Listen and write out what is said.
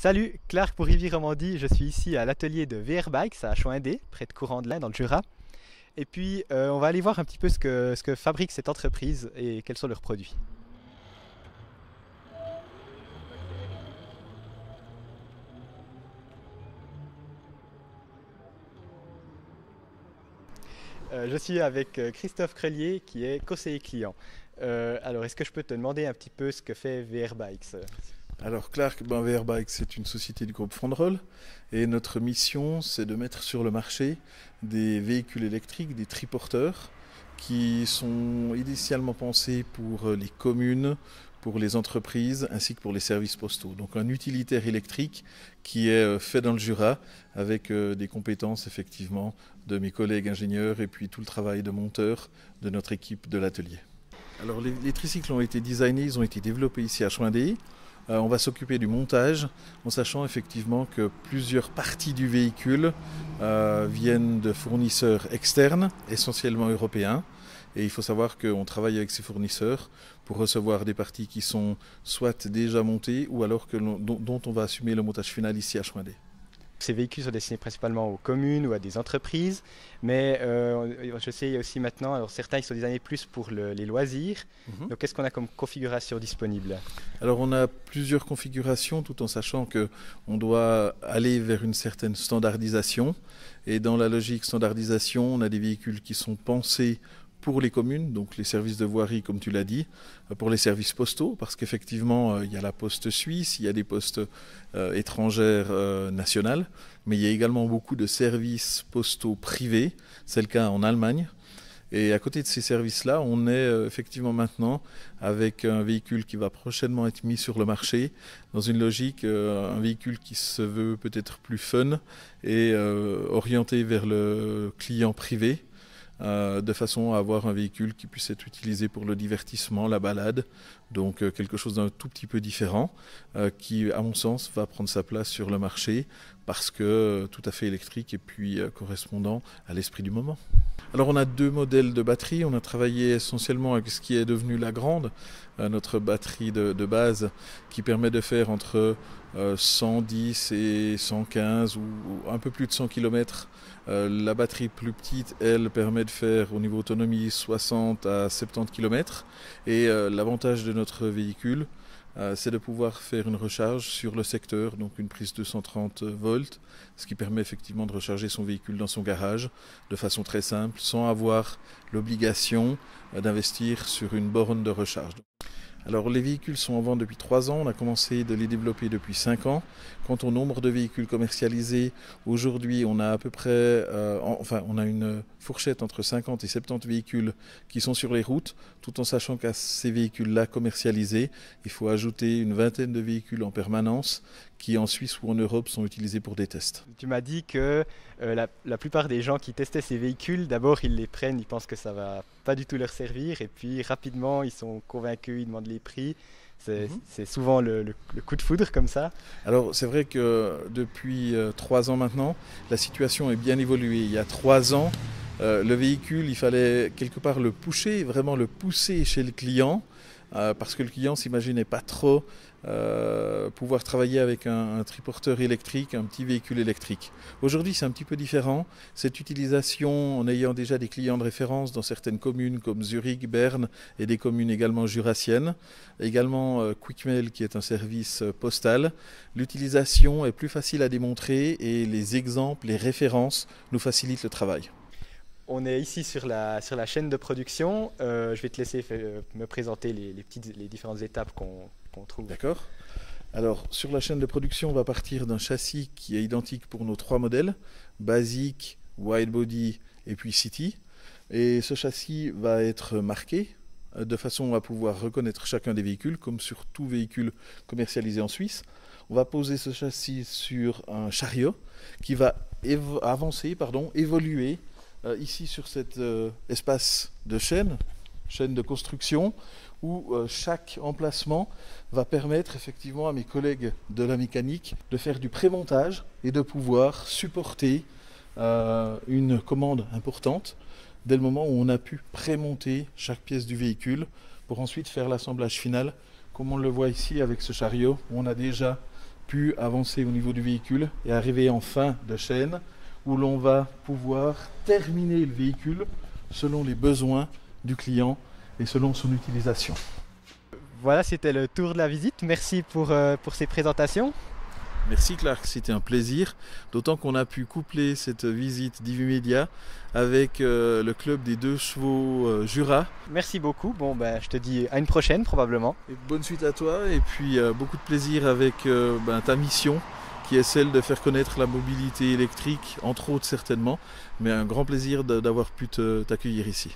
Salut, Clark pour Rivière Romandie. Je suis ici à l'atelier de VR Bikes à Choindé, près de Courant-de-Lin, dans le Jura. Et puis, on va aller voir un petit peu ce que fabrique cette entreprise et quels sont leurs produits. Je suis avec Christophe Crelier, qui est conseiller client. Alors, est-ce que je peux te demander un petit peu ce que fait VR Bikes? Alors Clark, VR Bike, c'est une société du groupe Frondroll et notre mission, c'est de mettre sur le marché des véhicules électriques, des triporteurs, qui sont initialement pensés pour les communes, pour les entreprises ainsi que pour les services postaux. Donc un utilitaire électrique qui est fait dans le Jura avec des compétences effectivement de mes collègues ingénieurs et puis tout le travail de monteur de notre équipe de l'atelier. Alors les tricycles ont été designés, ils ont été développés ici à Choindé. On va s'occuper du montage en sachant effectivement que plusieurs parties du véhicule viennent de fournisseurs externes, essentiellement européens. Et il faut savoir qu'on travaille avec ces fournisseurs pour recevoir des parties qui sont soit déjà montées ou alors dont on va assumer le montage final ici à Choindé. Ces véhicules sont destinés principalement aux communes ou à des entreprises, mais je sais aussi maintenant, alors certains ils sont designés plus pour les loisirs. Donc qu'est-ce qu'on a comme configuration disponible? Alors on a plusieurs configurations tout en sachant qu'on doit aller vers une certaine standardisation. Et dans la logique standardisation, on a des véhicules qui sont pensés pour les communes, donc les services de voirie comme tu l'as dit, pour les services postaux, parce qu'effectivement il y a la poste suisse, il y a des postes étrangères nationales, mais il y a également beaucoup de services postaux privés, c'est le cas en Allemagne. Et à côté de ces services-là, on est effectivement maintenant avec un véhicule qui va prochainement être mis sur le marché, dans une logique, un véhicule qui se veut peut-être plus fun et orienté vers le client privé, de façon à avoir un véhicule qui puisse être utilisé pour le divertissement, la balade, donc quelque chose d'un tout petit peu différent, qui à mon sens va prendre sa place sur le marché parce que tout à fait électrique et puis correspondant à l'esprit du moment. Alors on a deux modèles de batterie, on a travaillé essentiellement avec ce qui est devenu la grande, notre batterie de base qui permet de faire entre 110 et 115 ou un peu plus de 100 km. La batterie plus petite, elle, permet de faire au niveau autonomie 60 à 70 km. Et l'avantage de notre véhicule, c'est de pouvoir faire une recharge sur le secteur, donc une prise de 130 volts, ce qui permet effectivement de recharger son véhicule dans son garage de façon très simple, sans avoir l'obligation d'investir sur une borne de recharge. Alors les véhicules sont en vente depuis 3 ans, on a commencé de les développer depuis 5 ans. Quant au nombre de véhicules commercialisés, aujourd'hui on a à peu près, on a une fourchette entre 50 et 70 véhicules qui sont sur les routes, tout en sachant qu'à ces véhicules-là commercialisés, il faut ajouter une vingtaine de véhicules en permanence qui en Suisse ou en Europe sont utilisés pour des tests. Tu m'as dit que la plupart des gens qui testaient ces véhicules, d'abord ils les prennent, ils pensent que ça va pas du tout leur servir, et puis rapidement ils sont convaincus, ils demandent les prix. C'est souvent le coup de foudre comme ça. Alors c'est vrai que depuis 3 ans maintenant, la situation est bien évoluée. Il y a 3 ans, le véhicule, il fallait quelque part le pusher, vraiment le pousser chez le client, parce que le client s'imaginait pas trop pouvoir travailler avec un triporteur électrique, un petit véhicule électrique. Aujourd'hui, c'est un petit peu différent. Cette utilisation, en ayant déjà des clients de référence dans certaines communes comme Zurich, Berne et des communes également jurassiennes, également Quickmail qui est un service postal, l'utilisation est plus facile à démontrer et les exemples, les références nous facilitent le travail. On est ici sur la chaîne de production. Je vais te laisser me présenter les différentes étapes qu'on trouve. D'accord. Alors, sur la chaîne de production, on va partir d'un châssis qui est identique pour nos 3 modèles, Basic, Wide Body et puis City. Et ce châssis va être marqué de façon à pouvoir reconnaître chacun des véhicules, comme sur tout véhicule commercialisé en Suisse. On va poser ce châssis sur un chariot qui va évoluer ici sur cet espace de chaîne de construction, où chaque emplacement va permettre effectivement à mes collègues de la mécanique de faire du prémontage et de pouvoir supporter une commande importante dès le moment où on a pu prémonter chaque pièce du véhicule pour ensuite faire l'assemblage final, comme on le voit ici avec ce chariot, où on a déjà pu avancer au niveau du véhicule et arriver en fin de chaîne où l'on va pouvoir terminer le véhicule selon les besoins du client et selon son utilisation. Voilà, c'était le tour de la visite. Merci pour ces présentations. Merci Clark, c'était un plaisir, d'autant qu'on a pu coupler cette visite d'Ivimedia avec le club des 2 chevaux Jura. Merci beaucoup, je te dis à une prochaine probablement. Et bonne suite à toi et puis beaucoup de plaisir avec ta mission qui est celle de faire connaître la mobilité électrique, entre autres certainement, mais un grand plaisir d'avoir pu t'accueillir ici.